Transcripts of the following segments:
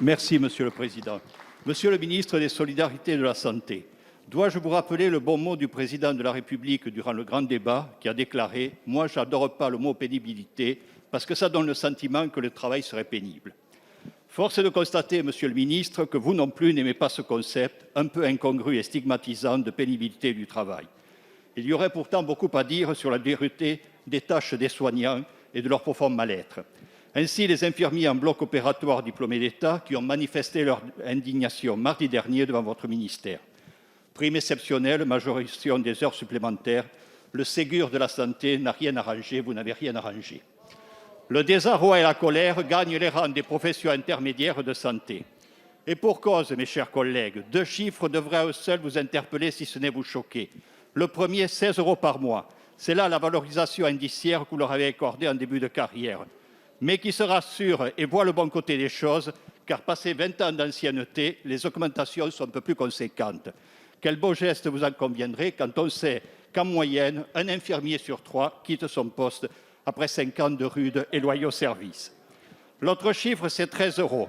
Merci, Monsieur le Président. Monsieur le ministre des Solidarités et de la Santé, dois-je vous rappeler le bon mot du Président de la République durant le grand débat qui a déclaré « Moi, j'adore pas le mot pénibilité parce que ça donne le sentiment que le travail serait pénible ». Force est de constater, Monsieur le ministre, que vous non plus n'aimez pas ce concept un peu incongru et stigmatisant de pénibilité du travail. Il y aurait pourtant beaucoup à dire sur la dureté des tâches des soignants et de leur profond mal-être. Ainsi, les infirmiers en bloc opératoire diplômés d'État qui ont manifesté leur indignation mardi dernier devant votre ministère. Prime exceptionnelle, majoration des heures supplémentaires, le Ségur de la santé n'a rien arrangé, vous n'avez rien arrangé. Le désarroi et la colère gagnent les rangs des professions intermédiaires de santé. Et pour cause, mes chers collègues, 2 chiffres devraient à eux seuls vous interpeller si ce n'est vous choquer. Le premier, 16 € par mois. C'est là la valorisation indiciaire que vous leur avez accordée en début de carrière. Mais qui se rassure et voit le bon côté des choses, car passé 20 ans d'ancienneté, les augmentations sont un peu plus conséquentes. Quel beau geste vous en conviendrez quand on sait qu'en moyenne, un infirmier sur 3 quitte son poste après 5 ans de rudes et loyaux services. L'autre chiffre, c'est 13 €.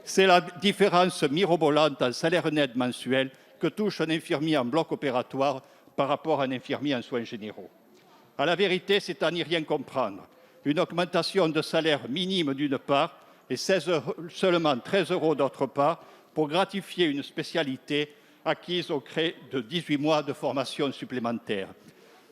C'est la différence mirobolante en salaire net mensuel que touche un infirmier en bloc opératoire par rapport à un infirmier en soins généraux. À la vérité, c'est à n'y rien comprendre. Une augmentation de salaire minime d'une part et seulement 13 € d'autre part pour gratifier une spécialité acquise au gré de 18 mois de formation supplémentaire.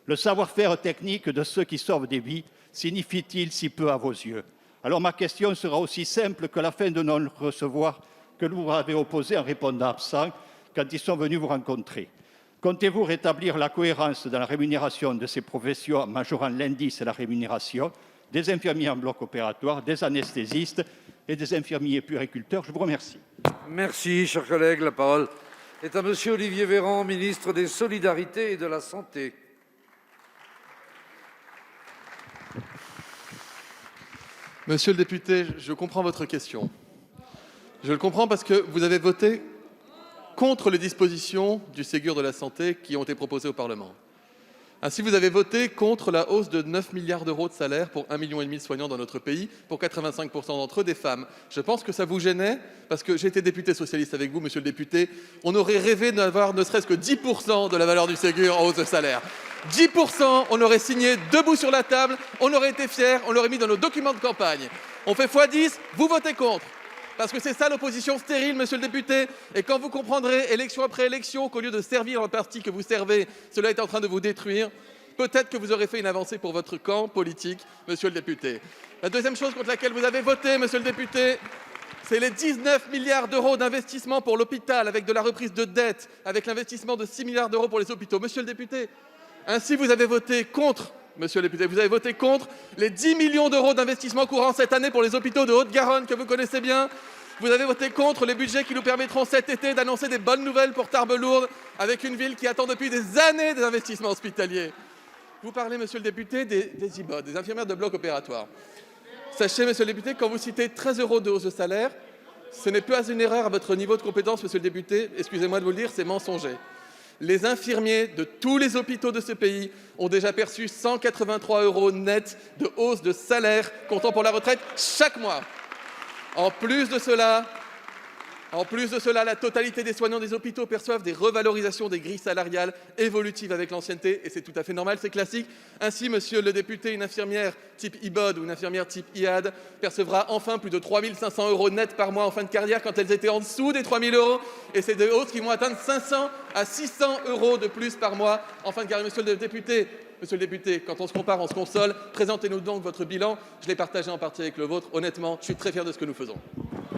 Le savoir-faire technique de ceux qui sauvent des vies signifie-t-il si peu à vos yeux? Alors ma question sera aussi simple que la fin de non-recevoir que vous avez opposé en répondant absent quand ils sont venus vous rencontrer. Comptez-vous rétablir la cohérence dans la rémunération de ces professions en majorant l'indice et la rémunération des infirmiers en bloc opératoire, des anesthésistes et des infirmiers puériculteurs? Je vous remercie. Merci, cher collègue. La parole est à Monsieur Olivier Véran, ministre des Solidarités et de la Santé. Monsieur le député, je comprends votre question. Je le comprends parce que vous avez voté contre les dispositions du Ségur de la santé qui ont été proposées au Parlement. Ainsi, vous avez voté contre la hausse de 9 milliards € de salaire pour 1,5 million de soignants dans notre pays, pour 85% d'entre eux des femmes. Je pense que ça vous gênait, parce que j'ai été député socialiste avec vous, monsieur le député. On aurait rêvé d'avoir ne serait-ce que 10% de la valeur du Ségur en hausse de salaire. 10%, on aurait signé debout sur la table, on aurait été fiers, on l'aurait mis dans nos documents de campagne. On fait x10, vous votez contre. Parce que c'est ça l'opposition stérile, monsieur le député. Et quand vous comprendrez, élection après élection, qu'au lieu de servir le parti que vous servez, cela est en train de vous détruire, peut-être que vous aurez fait une avancée pour votre camp politique, monsieur le député. La deuxième chose contre laquelle vous avez voté, monsieur le député, c'est les 19 milliards € d'investissement pour l'hôpital, avec de la reprise de dette, avec l'investissement de 6 milliards € pour les hôpitaux. Monsieur le député, ainsi vous avez voté contre, monsieur le député, vous avez voté contre les 10 millions € d'investissement courant cette année pour les hôpitaux de Haute-Garonne, que vous connaissez bien. Vous avez voté contre les budgets qui nous permettront cet été d'annoncer des bonnes nouvelles pour Tarbes-Lourdes, avec une ville qui attend depuis des années des investissements hospitaliers. Vous parlez, monsieur le député, des IBOD, des infirmières de bloc opératoire. Sachez, monsieur le député, quand vous citez 13 € de hausse de salaire, ce n'est pas une erreur à votre niveau de compétence, monsieur le député, excusez-moi de vous le dire, c'est mensonger. Les infirmiers de tous les hôpitaux de ce pays ont déjà perçu 183 € net de hausse de salaire, comptant pour la retraite chaque mois. En plus de cela, la totalité des soignants des hôpitaux perçoivent des revalorisations des grilles salariales évolutives avec l'ancienneté, et c'est tout à fait normal, c'est classique. Ainsi, monsieur le député, une infirmière type IBOD ou une infirmière type IAD percevra enfin plus de 3 500 € net par mois en fin de carrière, quand elles étaient en dessous des 3 000 €, et c'est des hausses qui vont atteindre 500 à 600 € de plus par mois en fin de carrière. Monsieur le député, quand on se compare, on se console. Présentez-nous donc votre bilan. Je l'ai partagé en partie avec le vôtre. Honnêtement, je suis très fier de ce que nous faisons.